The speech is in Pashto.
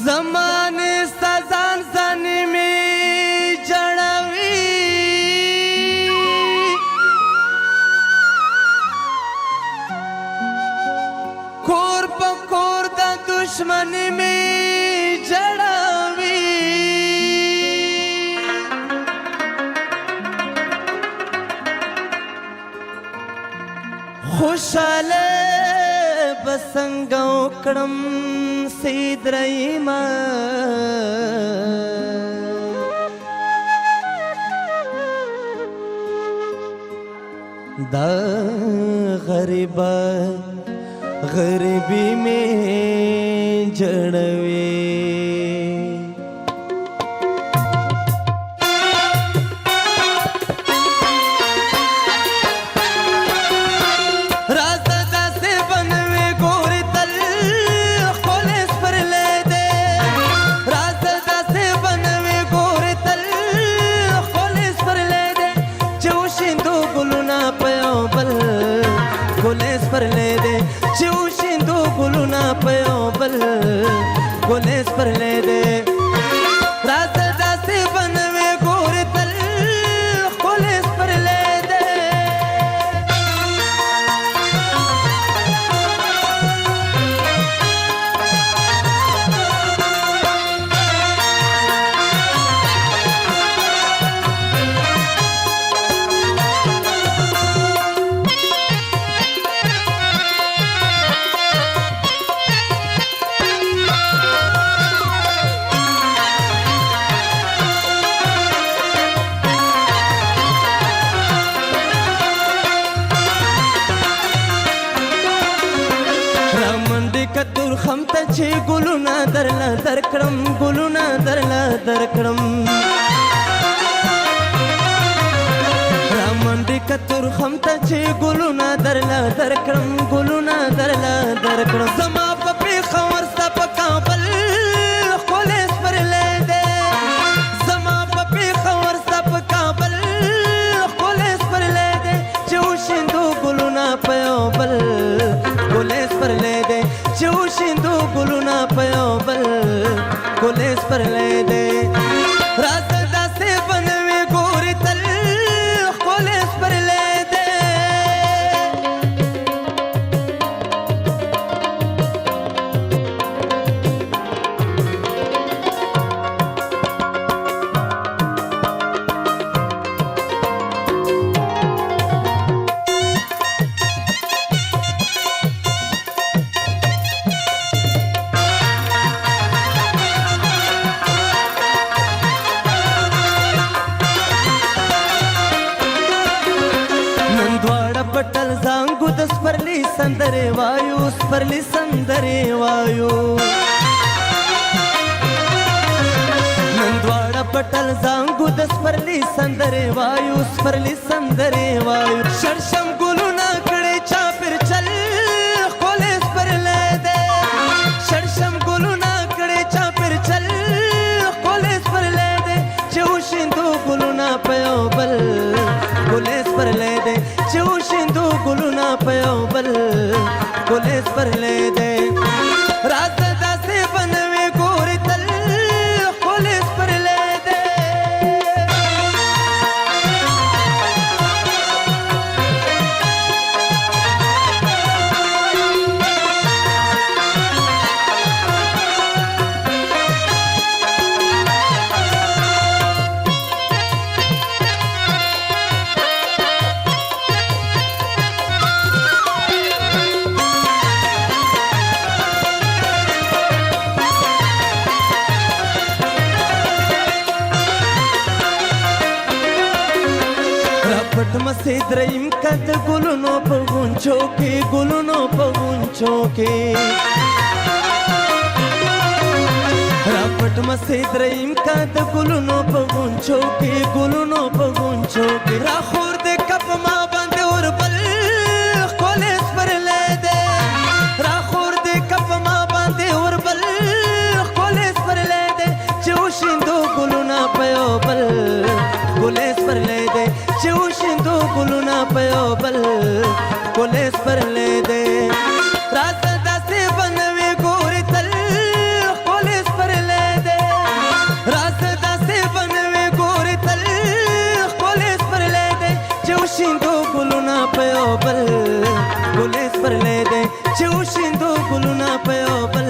زمانه سزان زنی می جړوي کور په کور د دشمنی می جړوي خوشاله بسنګ وکړم سید رحیم دا غریبی میں جڑوي گلیس پر لے دے راز داسے بنوے گوری تل گلیس پر لے دے خمته چې ګلونه درلا درکړم ګلونه درلا درکړم رامنډي کتور خمته چې ګلونه درلا درکړم ګلونه درلا درکړم زما په پیښور ستا په کابل خلیس پر لې دې زما په پیښور ستا په کابل خلیس پر لې دې چې وشیندو ګلونه په یو بل خلیس پر لې دې چې وشیندو ګلونه په یو بل خلیس پر لې دې راز داسې بنوي ګورې تل خلیس پر لې دې پټل زانګو د سپرلی سندره وایو سپرلی سندره وایو نن دواړه پټل زانګو د سپرلی سندره وایو سپرلی سندره وایو شرشم ګلونه کړي چاپر چل خلیس پر لې دې شرشم ګلونه کړي چاپر چل خلیس پر لې دې چې وشیندو ګلونه په یو بل خلیس پر لې دې چې وشیندو ګلونه په یو بل خلیس پر لې دې راز داسې بنوي ګورې تل خلیس پر لې دې پټ مسید رحیم کد ګلونو په غونچو کې ګلونو په غونچو کې را پټ مسید رحیم کد ګلونو په غونچو کې ګلونو په غونچو کې را خور دې کپ ما باندې اور بل خلیس پر لې دې را خور دې کپ ما باندې اور بل خلیس پر لې دې چې وشیندو ګلونه په یو بل خلیس پر لې دې چې وشیندو ګلونه په یو بل خلیس پر لې دې راز داسې بنوي ګورې تل خلیس پر وشیندو ګلونه په یو بل ګلې سپرلی دی چې وشیندو ګلونه په یو بل